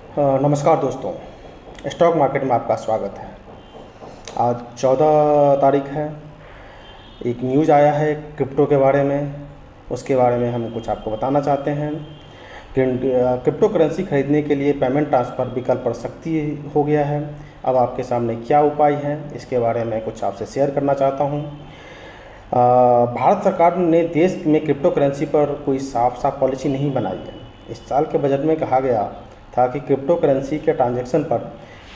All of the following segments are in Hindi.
नमस्कार दोस्तों, स्टॉक मार्केट में आपका स्वागत है। आज 14 तारीख है। एक न्यूज़ आया है क्रिप्टो के बारे में, उसके बारे में हम कुछ आपको बताना चाहते हैं कि क्रिप्टो करेंसी खरीदने के लिए पेमेंट ट्रांसफ़र विकल्प पर सख्ती हो गया है। अब आपके सामने क्या उपाय हैं, इसके बारे में कुछ आपसे शेयर करना चाहता हूँ। भारत सरकार ने देश में क्रिप्टो करेंसी पर कोई साफ पॉलिसी नहीं बनाई है। इस साल के बजट में कहा गया था कि क्रिप्टो करेंसी के ट्रांजैक्शन पर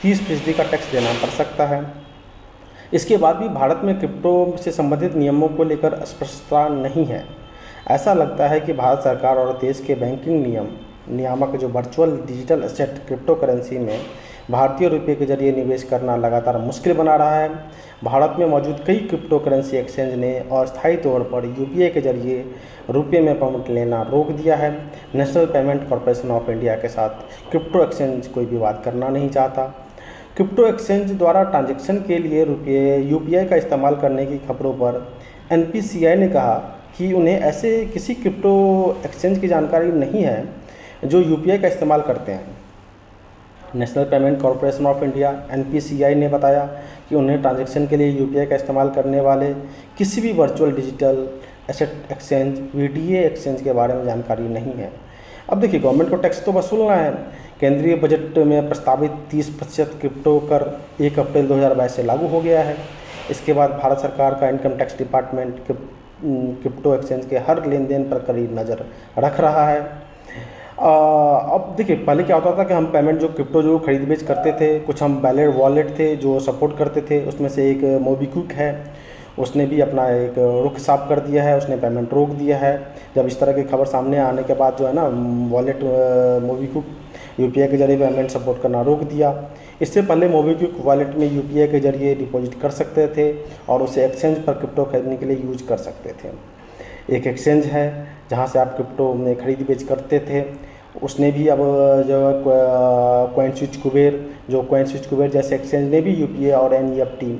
30% का टैक्स देना पड़ सकता है। इसके बाद भी भारत में क्रिप्टो से संबंधित नियमों को लेकर स्पष्टता नहीं है। ऐसा लगता है कि भारत सरकार और देश के बैंकिंग नियामक जो virtual digital asset crypto currency में भारतीय रुपये के जरिए निवेश करना लगातार मुश्किल बना रहा है। भारत में मौजूद कई क्रिप्टो करेंसी एक्सचेंज ने अस्थायी तौर पर यूपीआई के जरिए रुपये में पेमेंट लेना रोक दिया है। National payment corporation of India के साथ क्रिप्टो एक्सचेंज कोई विवाद करना नहीं चाहता। क्रिप्टो एक्सचेंज द्वारा ट्रांजैक्शन के लिए यूपीआई का इस्तेमाल करने की खबरों पर एनपीसीआई ने कहा कि उन्हें ऐसे किसी क्रिप्टो एक्सचेंज की जानकारी नहीं है जो यूपीआई का इस्तेमाल करते हैं। National payment corporation of India NPCI ने बताया कि उन्हें ट्रांजैक्शन के लिए यूपीआई का इस्तेमाल करने वाले किसी भी virtual digital asset exchange VDA exchange के बारे में जानकारी नहीं है। अब देखिए, गवर्नमेंट को टैक्स तो वसूलना है। केंद्रीय बजट में प्रस्तावित 30% क्रिप्टो कर 1 अप्रैल 2022 से लागू हो गया है। इसके बाद भारत सरकार का income tax department crypto exchange के हर लेन देन पर करीब नज़र रख रहा है। अब देखिए, पहले क्या होता था कि हम पेमेंट जो क्रिप्टो जो खरीद बेच करते थे, कुछ हम वॉलेट थे जो सपोर्ट करते थे, उसमें से एक मोबीक्विक है, उसने भी अपना एक रुख साफ कर दिया है, उसने पेमेंट रोक दिया है। जब इस तरह की खबर सामने आने के बाद जो है ना, वॉलेट मोबीक्विक यूपीआई के जरिए पेमेंट सपोर्ट करना रोक दिया। इससे पहले मोबीक्विक वॉलेट में यूपीआई के जरिए डिपॉजिट कर सकते थे और उसे एक्सचेंज पर क्रिप्टो खरीदने के लिए यूज कर सकते थे। एक एक्सचेंज है जहां से आप क्रिप्टो में खरीद बेच करते थे, उसने भी अब जो कॉइनस्विच कुबेर जैसे एक्सचेंज ने भी यूपीआई और एनईएफटी,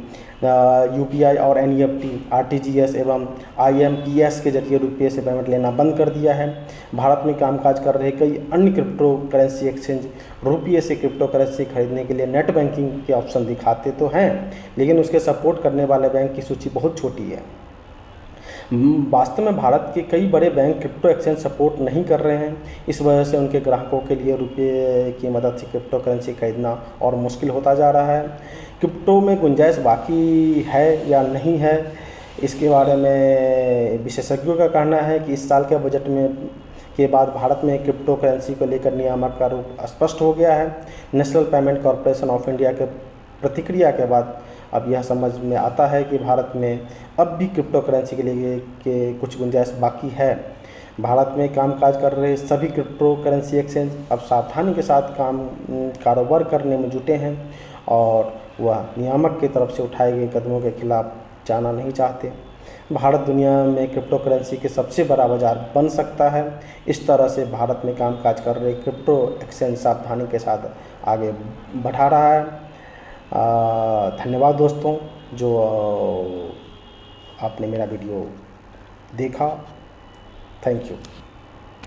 आरटीजीएस एवं आईएमपीएस के जरिए रुपये से पेमेंट लेना बंद कर दिया है। भारत में कामकाज कर रहे कई अन्य क्रिप्टो करेंसी एक्सचेंज रुपये से क्रिप्टो करेंसी खरीदने के लिए नेट बैंकिंग के ऑप्शन दिखाते तो हैं, लेकिन उसके सपोर्ट करने वाले बैंक की सूची बहुत छोटी है। वास्तव में भारत के कई बड़े बैंक क्रिप्टो एक्सचेंज सपोर्ट नहीं कर रहे हैं। इस वजह से उनके ग्राहकों के लिए रुपये की मदद से क्रिप्टो करेंसी खरीदना और मुश्किल होता जा रहा है। क्रिप्टो में गुंजाइश बाकी है या नहीं है, इसके बारे में विशेषज्ञों का कहना है कि इस साल के बजट में के बाद भारत में क्रिप्टो करेंसी को लेकर नियामक का रूप स्पष्ट हो गया है। National payment corporation of India के प्रतिक्रिया के बाद अब यह समझ में आता है कि भारत में अब भी क्रिप्टो करेंसी के लिए कुछ गुंजाइश बाकी है। भारत में कामकाज कर रहे सभी क्रिप्टो करेंसी एक्सचेंज अब सावधानी के साथ कारोबार करने में जुटे हैं और वह नियामक की तरफ से उठाए गए कदमों के खिलाफ जाना नहीं चाहते। भारत दुनिया में क्रिप्टो करेंसी के सबसे बड़ा बाजार बन सकता है। इस तरह से भारत में कामकाज कर रहे क्रिप्टो एक्सचेंज सावधानी के साथ आगे बढ़ा रहा है। धन्यवाद दोस्तों, जो आपने मेरा वीडियो देखा। Thank you.